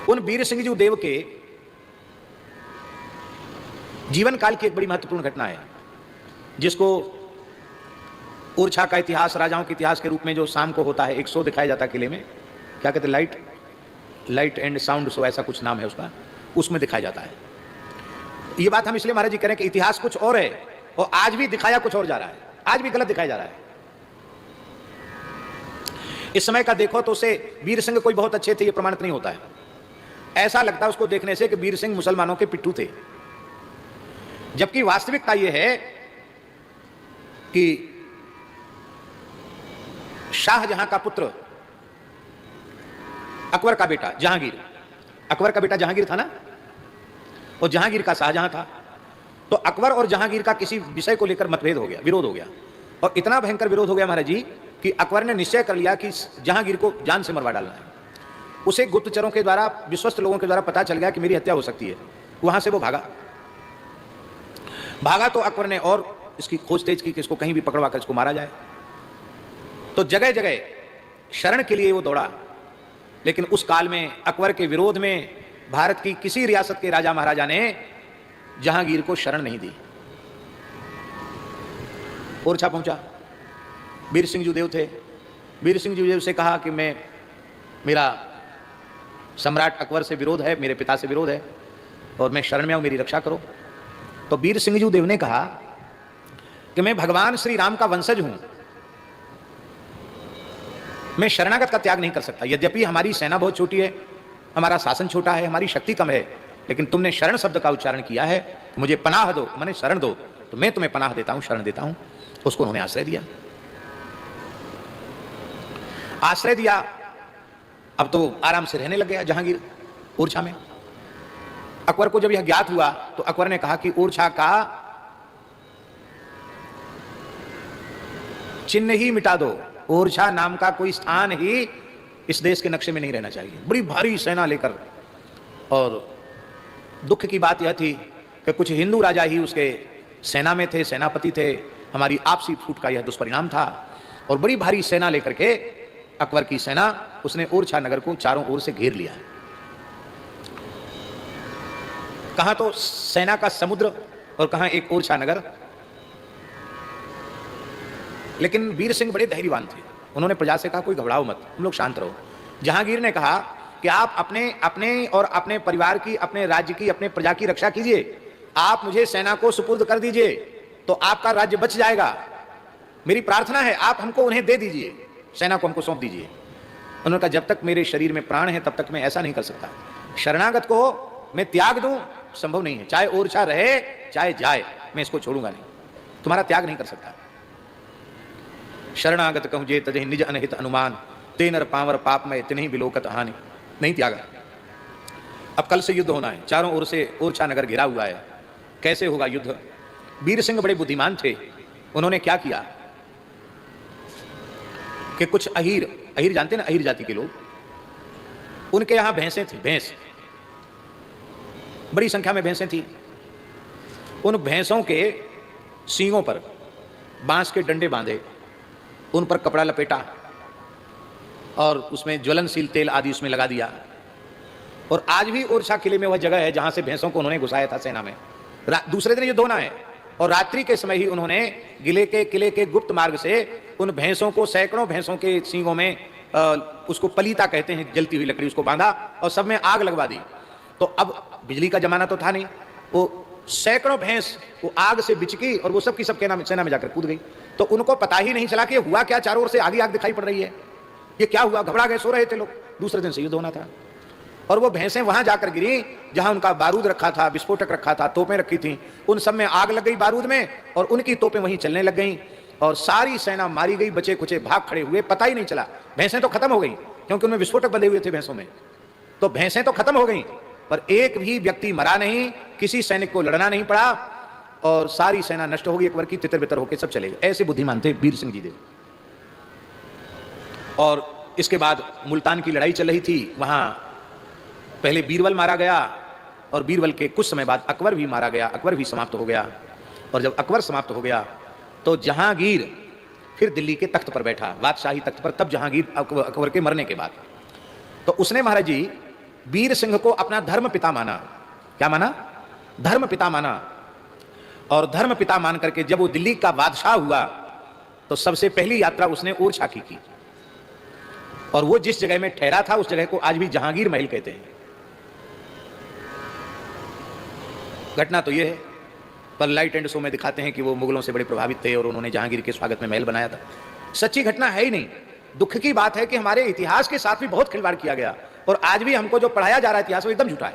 उन वीर सिंह जी देव के जीवन काल की एक बड़ी महत्वपूर्ण घटना है, जिसको ओरछा का इतिहास, राजाओं के इतिहास के रूप में जो शाम को होता है, एक शो दिखाया जाता है किले में, क्या कहते हैं, लाइट एंड साउंड शो, ऐसा कुछ नाम है उसका, उसमें दिखाया जाता है। ये बात हम इसलिए महाराज जी कह रहे हैं कि इतिहास कुछ और है और आज भी दिखाया कुछ और जा रहा है, आज भी गलत दिखाया जा रहा है। इस समय का देखो तो उसे वीर सिंह कोई बहुत अच्छे थे ये प्रमाणित नहीं होता है। ऐसा लगता है उसको देखने से कि वीर सिंह मुसलमानों के पिट्ठू थे, जबकि वास्तविकता यह है कि शाहजहां का पुत्र, अकबर का बेटा जहांगीर, अकबर का बेटा जहांगीर था ना, और जहांगीर का शाहजहां था। तो अकबर और जहांगीर का किसी विषय को लेकर मतभेद हो गया, विरोध हो गया, और इतना भयंकर विरोध हो गया महाराज जी कि अकबर ने निश्चय कर लिया कि जहांगीर को जान से मरवा डालना है। उसे गुप्तचरों के द्वारा, विश्वस्त लोगों के द्वारा पता चल गया कि मेरी हत्या हो सकती है। वहां से वो भागा तो अकबर ने और इसकी खोज तेज की कि इसको कहीं भी पकड़वा कर इसको मारा जाए। तो जगह जगह शरण के लिए वो दौड़ा, लेकिन उस काल में अकबर के विरोध में भारत की किसी रियासत के राजा महाराजा ने जहांगीर को शरण नहीं दी। ओरछा पहुंचा, वीर सिंह जी देव थे। वीर सिंह जी देव से कहा कि मेरा सम्राट अकबर से विरोध है, मेरे पिता से विरोध है और मैं शरण में हूं, मेरी रक्षा करो। तो वीर सिंह जी देव ने कहा कि मैं भगवान श्री राम का वंशज हूं, मैं शरणागत का त्याग नहीं कर सकता। यद्यपि हमारी सेना बहुत छोटी है, हमारा शासन छोटा है, हमारी शक्ति कम है, लेकिन तुमने शरण शब्द का उच्चारण किया है, मुझे पनाह दो, मैंने शरण दो, तो मैं तुम्हें पनाह देता हूं, शरण देता हूं। उसको उन्होंने आश्रय दिया, आश्रय दिया। अब तो आराम से रहने लग गया जहांगीर ओरछा में। अकबर को जब यह ज्ञात हुआ तो अकबर ने कहा कि ओरछा का चिन्ह ही मिटा दो, ओरछा नाम का कोई स्थान ही इस देश के नक्शे में नहीं रहना चाहिए। बड़ी भारी सेना लेकर, और दुख की बात यह थी कि कुछ हिंदू राजा ही उसके सेना में थे, सेनापति थे। हमारी आपसी फूट का यह दुष्परिणाम था। और बड़ी भारी सेना लेकर के अकबर की सेना, उसने ओरछा नगर को चारों ओर से घेर लिया। कहां तो सेना का समुद्र और कहां एक ओरछा नगर। लेकिन वीर सिंह बड़े धैर्यवान थे, उन्होंने प्रजा से कहा कोई घबराओ मत, तुम लोग शांत रहो। जहांगीर ने कहा कि आप अपने और अपने परिवार की, अपने राज्य की, अपने प्रजा की रक्षा कीजिए, आप मुझे सेना को सुपुर्द कर दीजिए तो आपका राज्य बच जाएगा। मेरी प्रार्थना है आप हमको उन्हें दे दीजिए, सेना को हमको सौंप दीजिए। उन्होंने कहा जब तक मेरे शरीर में प्राण है तब तक मैं ऐसा नहीं कर सकता। शरणागत को मैं त्याग दूं संभव नहीं है, चाहे ओरछा रहे चाहे जाए, मैं इसको छोड़ूंगा नहीं, तुम्हारा त्याग नहीं कर सकता। शरणागत कहूं जे तजहि निज अनहित अनुमान, ते नर पावर पाप में इतनी बिलोकत हानि। नहीं त्यागा। अब कल से युद्ध होना है, चारों ओर से ओरछा नगर घिरा हुआ है, कैसे होगा युद्ध। वीर सिंह बड़े बुद्धिमान थे, उन्होंने क्या किया कि कुछ अहीर जानते ना, अहीर जाति के लोग, उनके यहां भैंसें थी, भैंस बड़ी संख्या में भैंसें थी। उन भैंसों के सींगों पर बांस के डंडे बांधे, उन पर कपड़ा लपेटा और उसमें ज्वलनशील तेल आदि उसमें लगा दिया। और आज भी ओरछा किले में वह जगह है जहां से भैंसों को उन्होंने घुसाया था सेना में। दूसरे दिन युद्ध होना है और रात्रि के समय ही उन्होंने किले के गुप्त मार्ग से उन भैंसों को, सैकड़ों भैंसों के सींगों में उसको पलीता कहते हैं, जलती हुई लकड़ी, उसको बांधा और सब में आग लगवा दी। तो अब बिजली का जमाना तो था नहीं, वो सैकड़ों भैंस वो आग से बिचकी और वो सब की सब सेना में जाकर कूद गई। तो उनको पता ही नहीं चला कि हुआ क्या, चारों ओर से आग दिखाई पड़ रही है, ये क्या हुआ। घबरा गए, सो रहे थे लोग, दूसरे दिन से युद्ध होना था। और वो भैंसें वहां जाकर गिरी जहां उनका बारूद रखा था, विस्फोटक रखा था, तोपें रखी थी, उन सब में आग लग गई बारूद में, और उनकी तोपें वहीं चलने लग गईं और सारी सेना मारी गई। बचे कुचे भाग खड़े हुए, पता ही नहीं चला। भैंसें तो खत्म हो गई क्योंकि उनमें विस्फोटक बंधे हुए थे भैंसों में, तो भैंसें तो खत्म हो गई, पर एक भी व्यक्ति मरा नहीं, किसी सैनिक को लड़ना नहीं पड़ा और सारी सेना नष्ट हो गई। अकबर की तितर बितर होकर सब चले गए। ऐसे बुद्धिमान थे वीर सिंह जी देव। और इसके बाद मुल्तान की लड़ाई चल रही थी, वहां पहले बीरबल मारा गया और बीरबल के कुछ समय बाद अकबर भी मारा गया, अकबर भी समाप्त हो गया। और जब अकबर समाप्त हो गया तो जहांगीर फिर दिल्ली के तख्त पर बैठा, बादशाही तख्त पर, तब जहांगीर अकबर के मरने के बाद। तो उसने महाराज जी वीर सिंह को अपना धर्म पिता माना। क्या माना? धर्म पिता माना। और धर्म पिता मान करके जब वो दिल्ली का बादशाह हुआ तो सबसे पहली यात्रा उसने ओरछा की। और वो जिस जगह में ठहरा था उस जगह को आज भी जहांगीर महल कहते हैं। घटना तो ये है, पर लाइट एंड शो में दिखाते हैं कि वो मुगलों से बड़े प्रभावित थे और उन्होंने जहांगीर के स्वागत में महल बनाया था। सच्ची घटना है ही नहीं। दुख की बात है कि हमारे इतिहास के साथ भी बहुत खिलवाड़ किया गया और आज भी हमको जो पढ़ाया जा रहा है इतिहास वो एकदम झूठा है।